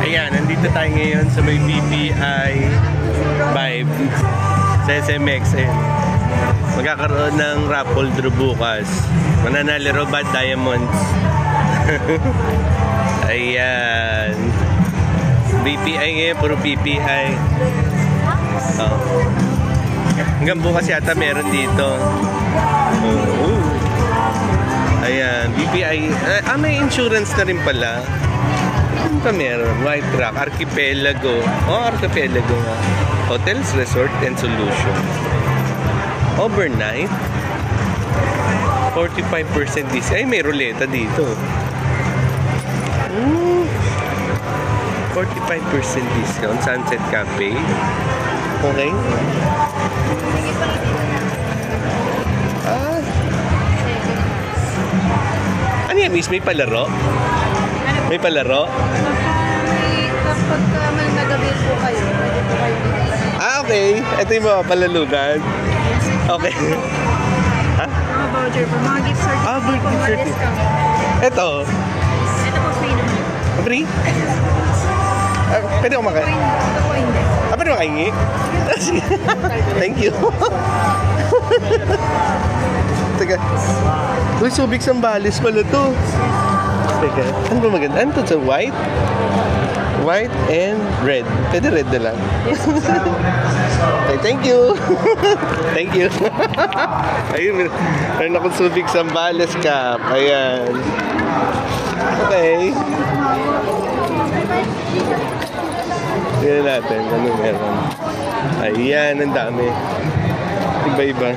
Ayan, nandito tayo ngayon sa may BPI Vibe sa SMX. Ayan. Magkakaroon ng raffle draw bukas. Mananalo Bad Diamonds. Ayan. BPI ngayon, puro BPI. Oh. Hanggang bukas yata meron dito. Ayan, BPI. May insurance na rin pala. Ano pa meron? White Rock, Archipelago. Archipelago nga. Hotels, Resort, and Solutions. Overnight. 45% discount. Ay, may ruleta dito. 45% discount. Sunset Cafe. Okay. Ano yan, miss? May palaro? May palaro? Kapag nagabil po kayo, pwede po kayo. Okay. Ito yung mga palalunan. Okay. Ha? Mga voucher po, mga gift certificate po, gift mga certificate. discount. Ito. Ito po free naman. Free? Pwede ko makain? Ito po hindi. Pwede mo kaingi? Thank you. Teka. Uy, Subic Sambales pala to. Teka. Ano ba maganda? Ano to sa white? White and red. Pwede red na lang. Okay, thank you. Thank you. Ayun, meron akong Subic Sambales cap. Ayan. Okay. Tignan natin. Ano meron? Ayan, ang dami. Iba-iba.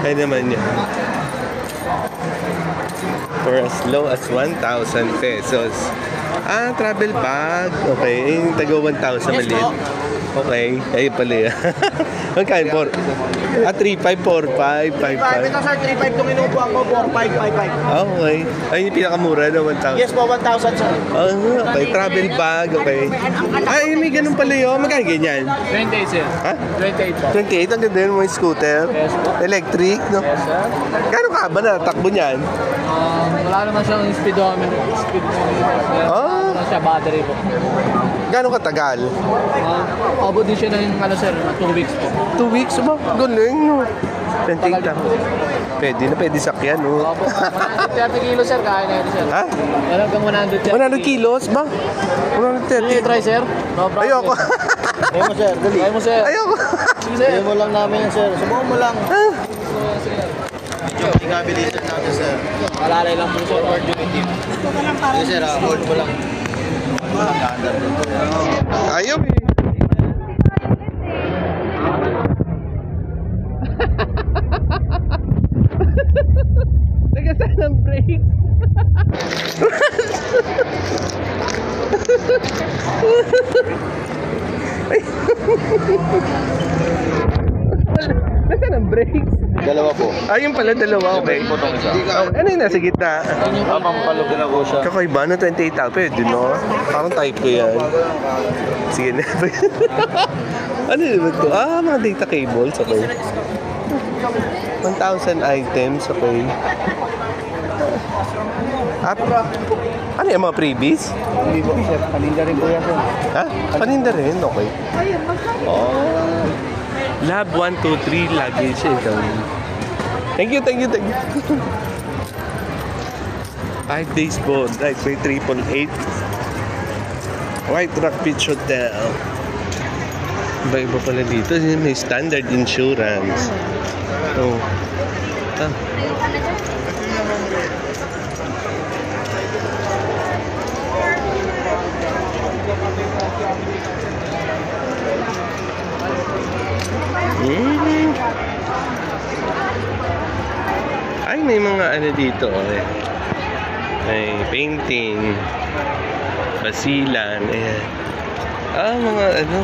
Ay naman yan. For as low as 1,000 pesos. Travel bag. Okay. Yung taga 1,000 maliit. Okay. Ayun pala yan. Magkain? 3,500, 4,500, 5,500. Ito sir, 3,500 itong inuupuan ko, 4,500, 5,500. Okay. Ay, yung pinakamura na 1,000. Yes po, 1,000 sir. Okay. Travel bag. Okay. Ay, may ganun pala yun. Magkain ganyan? 28 sir. Ha? 28 po. 28. Ang ganda yun. May scooter. Yes po. Electric, no? Yes sir. Gano'n ka ba na takbo niyan? Wala naman siyang speedometer. Wala siya battery po. Gano'n katagal? Abot din siya ng 2 weeks po. 2 weeks ba? Galing, no? 28 lang. Pwede sakyan, no? 30 kilos sir, kaya na yun sir. Ha? Hanggang 100 kilos ba? 130. Try sir? No problem. Ayoko. Kaya mo sir, dali. Kaya mo sir. Ayoko. Sige sir. Kaya mo lang namin yan sir. Subukan mo lang. Yung abilisan natin sir. Malalay lang po sir, hard unity. Sige sir, hold mo lang. Ayaw eh. Nagasan ng break. Nasaan ang brakes? Dalawa po. Ayun pala, dalawa. Okay. Ano yung nasa gitna? Pampalog na po siya. Kakaiba na 28,000. Pwede, no? Parang type ko yan. Sige na. Ano yun ito? Mga data cables. Okay. 1,000 items. Okay. Ano yung mga freebies? Hindi po, sir. Paninda rin po yan, sir. Ha? Paninda rin? Okay. Oh. Lab 1, 2, 3 luggage. Thank you. 5 days boat. Right, may 3.8. White Rock Beach Hotel. Iba-iba pala dito. May standard insurance. Oh. Ay, may mga ano dito. May painting. Basilan. Ayan. Mga ano.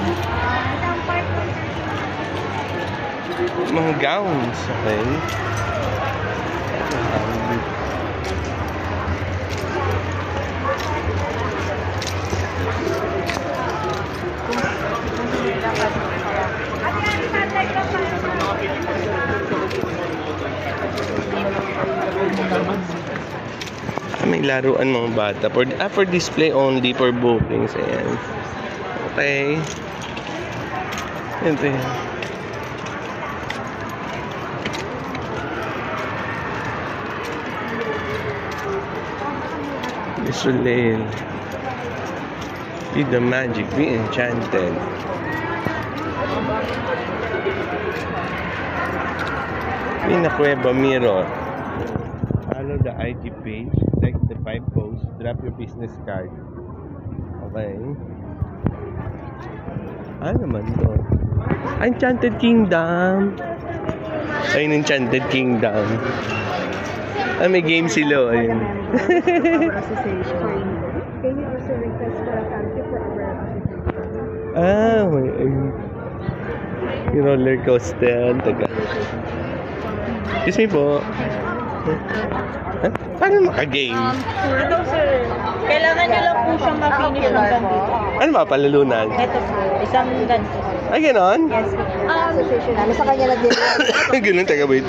Mga gowns. Okay. Ano yan, May laruan mga bata. For display only, for bookings. Ayan. Okay. Ito yan. Soleil. Be the magic, be enchanted. Mina Cueva Mirror. Follow the IG page, like the 5 posts, drop your business card. Okay. Ano naman to? Enchanted Kingdom. Ay, Enchanted Kingdom. May game sila. Ayun. Association. Can you also request for a thank you for our association? Yung roller coaster. Taga. Excuse me po. Huh? Paano maka-game? Ito sir, kailangan nyo lang po siyang ma-finish hanggang dito. Ano ba, palalunan? Ito po, isang ganito. Ay, ganon? Yes, association. Ano sa kanya na din? Ganon, taga wait.